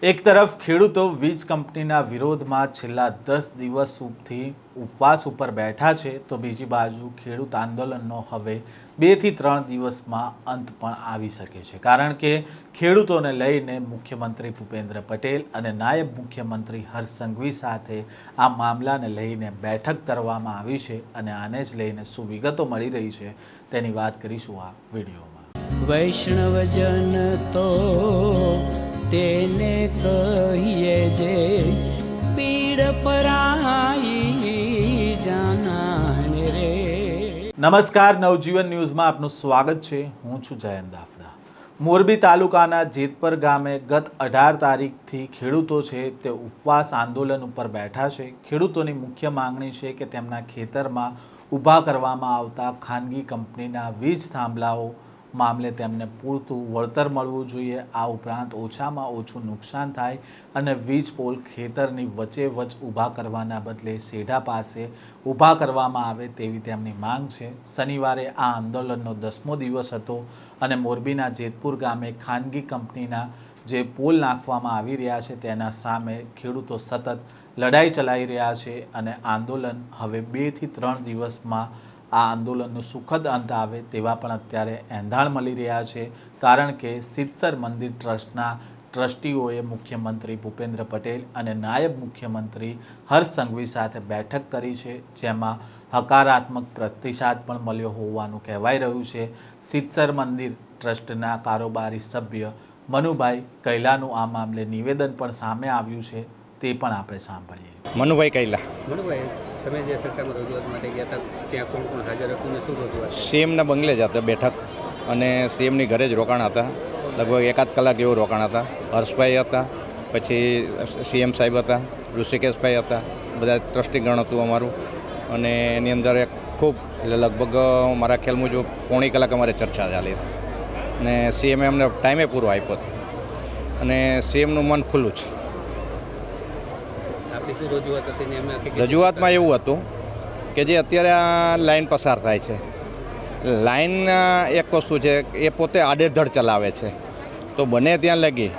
એક તરફ ખેડૂતો વીજ કંપનીના વિરોધમાં છેલ્લા 10 દિવસથી ઉપવાસ ઉપર બેઠા છે, તો બીજી બાજુ ખેડૂત આંદોલનનો હવે 2 થી 3 દિવસમાં અંત પણ આવી શકે છે, કારણ કે ખેડૂતોને લઈને મુખ્યમંત્રી ભૂપેન્દ્ર પટેલ અને નાયબ મુખ્યમંત્રી હર્ષ સંઘવી સાથે આ મામલાને લઈને બેઠક કરવામાં આવી છે અને આને જ લઈને શું વિગતો મળી રહી છે તેની વાત કરીશું આ વિડીયોમાં। વૈષ્ણવજન તો તેને કહીએ જે પીડ પરાઈ જાનાને રે। નમસ્કાર, નવજીવન ન્યૂઝમાં આપનું સ્વાગત છે। હું છું જયંત દાફડા। મોરબી તાલુકાના જેતપર ગામે ગત 18 તારીખથી ખેડૂતો છે તે ઉપવાસ આંદોલન ઉપર બેઠા છે। ખેડૂતોની મુખ્ય માંગણી છે કે તેમના ખેતરમાં ઊભા કરવામાં આવતા ખાનગી કંપનીના વીજ થાંભલાઓ મામલે તેમને પૂરતું વળતર મળવું જોઈએ। આ ઉપરાંત ઓછામાં ઓછું નુકસાન થાય અને વીજ પોલ ખેતરની વચ્ચે ઊભા કરવાના બદલે સેઢા પાસે ઊભા કરવામાં આવે તેવી તેમની માંગ છે। શનિવારે આ આંદોલનનો 10મો દિવસ હતો અને મોરબીના જેતપુર ગામે ખાનગી કંપનીના જે પોલ નાખવામાં આવી રહ્યા છે તેના સામે ખેડૂતો સતત લડાઈ ચલાવી રહ્યા છે અને આંદોલન હવે 2 થી 3 દિવસમાં આ આંદોલનનો સુખદ અંત આવે તેવા પણ અત્યારે એંધાણ મળી રહ્યા છે, કારણ કે સિદ્ધસર મંદિર ટ્રસ્ટના ટ્રસ્ટીઓએ મુખ્યમંત્રી ભૂપેન્દ્ર પટેલ અને નાયબ મુખ્યમંત્રી હર્ષ સંઘવી સાથે બેઠક કરી છે, જેમાં હકારાત્મક પ્રતિસાદ પણ મળ્યો હોવાનું કહેવાઈ રહ્યું છે। સિદ્ધસર મંદિર ટ્રસ્ટના કારોબારી સભ્ય મનુભાઈ કૈલાનું આ મામલે નિવેદન પણ સામે આવ્યું છે, તે પણ આપણે સાંભળીએ। મનુભાઈ કૈલા। મનુભાઈ, તમે જે સરકારમાં રજૂઆત માટે ગયા હતા ત્યાં કોણ કોણ હાજર હતું ને શું રજૂઆત? સીએમના બંગલે જ હતા બેઠક અને સીએમની ઘરે જ રોકાણ હતા, લગભગ 1 કલાક જેવું રોકાણ હતા। હર્ષભાઈ હતા, પછી સીએમ સાહેબ હતા, ઋષિકેશભાઈ હતા, બધા ટ્રસ્ટીગણ હતું અમારું, અને એની અંદર એક ખૂબ એટલે લગભગ મારા ખ્યાલ મુજબ 1.5 કલાક અમારે ચર્ચા ચાલી હતી અને સીએમએ અમને ટાઈમે પૂરો આપ્યો હતો અને સીએમનું મન ખુલ્લું છે। રજૂઆતમાં એવું હતું કે જે અત્યારે આ લાઈન પસાર થાય છે, લાઈન એક વસ્તુ છે એ પોતે આડેધડ ચલાવે છે, તો બને ત્યાં લગી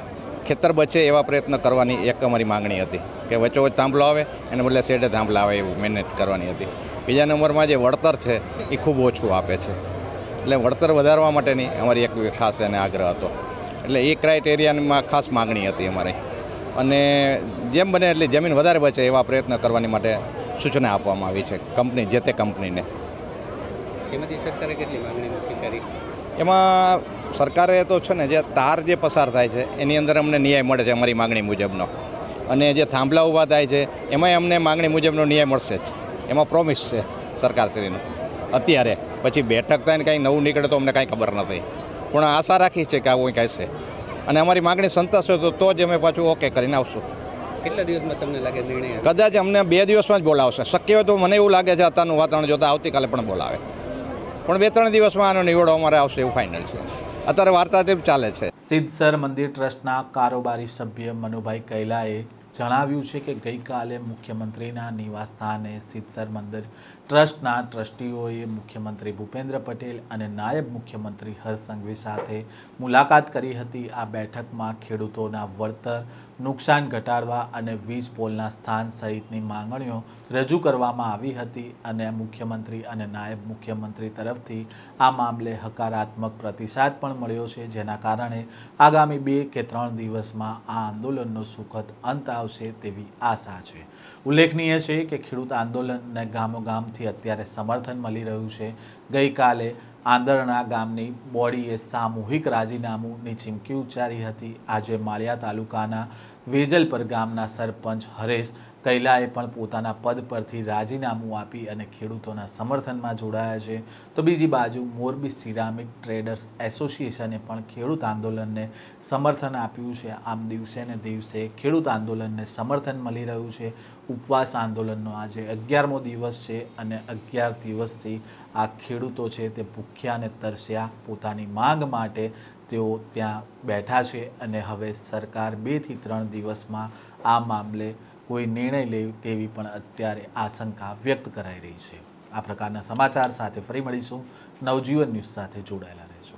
ખેતર બચે એવા પ્રયત્ન કરવાની એક અમારી માગણી હતી કે વચ્ચોવચ્ચ થાંભલો આવે એને બદલે શેડે થાંભલા આવે એવું મહેનત કરવાની હતી। બીજા નંબરમાં જે વળતર છે એ ખૂબ ઓછું આપે છે, એટલે વળતર વધારવા માટેની અમારી એક ખાસ એને આગ્રહ હતો, એટલે એ ક્રાઇટેરિયામાં ખાસ માગણી હતી અમારી, અને જેમ બને એટલી જમીન વધારે બચે એવા પ્રયત્ન કરવાની માટે સૂચના આપવામાં આવી છે કંપની, જે તે કંપનીને। એમાંથી સરકારે કેટલી માગણી સ્વીકારી? એમાં સરકારે તો છે ને જે તાર જે પસાર થાય છે એની અંદર અમને ન્યાય મળે છે અમારી માગણી મુજબનો, અને જે થાંભલા ઊભા થાય છે એમાંય અમને માગણી મુજબનો ન્યાય મળશે જ, એમાં પ્રોમિસ છે સરકારશ્રીનું અત્યારે। પછી બેઠક થાય ને કાંઈ નવું નીકળે તો અમને કાંઈ ખબર નથી, પણ આશા રાખી છે કે આવું કંઈ હશે અને અમારી માગણી સંતોષ હોય તો જ અમે પાછું ઓકે કરીને આવશું। કેટલા દિવસમાં તમને લાગે નિર્ણય? કદાચ અમને 2 દિવસમાં જ બોલાવશે, શક્ય હોય તો મને એવું લાગે છે અત્યારનું વાતાવરણ જોતાં આવતીકાલે પણ બોલાવે, પણ 2-3 દિવસમાં આનો નિવડો અમારે આવશે એવું ફાઇનલ છે, અત્યારે વાર્તા તેમ ચાલે છે। સિદ્ધસર મંદિર ટ્રસ્ટના કારોબારી સભ્ય મનુભાઈ કૈલાએ જણાવ્યું છે કે ગઈકાલે મુખ્યમંત્રીના નિવાસસ્થાને સિદ્ધસર મંદિર ટ્રસ્ટના ટ્રસ્ટીઓએ મુખ્યમંત્રી ભૂપેન્દ્ર પટેલ અને નાયબ મુખ્યમંત્રી હર્ષ સંઘવી સાથે મુલાકાત કરી હતી। આ બેઠકમાં ખેડૂતોના વળતર, નુકસાન ઘટાડવા અને વીજ પોલના સ્થાન સહિતની માંગણીઓ રજૂ કરવામાં આવી હતી અને મુખ્યમંત્રી અને નાયબ મુખ્યમંત્રી તરફથી આ મામલે હકારાત્મક પ્રતિસાદ પણ મળ્યો છે, જેના કારણે આગામી 2 કે 3 દિવસમાં આ આંદોલનનો સુખદ અંત આવશે તેવી આશા છે। ઉલ્લેખનીય છે કે ખેડૂત આંદોલનને ગામોગામથી અત્યારે સમર્થન મળી રહ્યું છે। ગઈકાલે આંદરણા ગામની બોડીએ સામૂહિક રાજીનામુંની ચીમકી ઉચ્ચારી હતી। આજે માળિયા તાલુકાના વેજલપર ગામના સરપંચ હરેશ કૈલાએ પણ પોતાના પદ પરથી રાજીનામું આપી અને ખેડૂતોના સમર્થનમાં જોડાયા છે, તો બીજી બાજુ મોરબી સિરામિક ટ્રેડર્સ એસોસિએશને પણ ખેડૂત આંદોલનને સમર્થન આપ્યું છે। આમ દિવસે ને દિવસે ખેડૂત આંદોલનને સમર્થન મળી રહ્યું છે। ઉપવાસ આંદોલનનો આજે 11મો દિવસ છે અને 11 દિવસથી આ ખેડૂતો છે તે ભૂખ્યા અને તરસ્યા પોતાની માંગ માટે તેઓ ત્યાં બેઠા છે અને હવે સરકાર 2 થી 3 દિવસમાં આ મામલે કોઈ નિર્ણય લે તેવી પણ અત્યારે આશંકા વ્યક્ત કરાઈ રહી છે। આ પ્રકારના સમાચાર સાથે ફરી મળીશું। નવજીવન ન્યૂઝ સાથે જોડાયેલા રહેજો।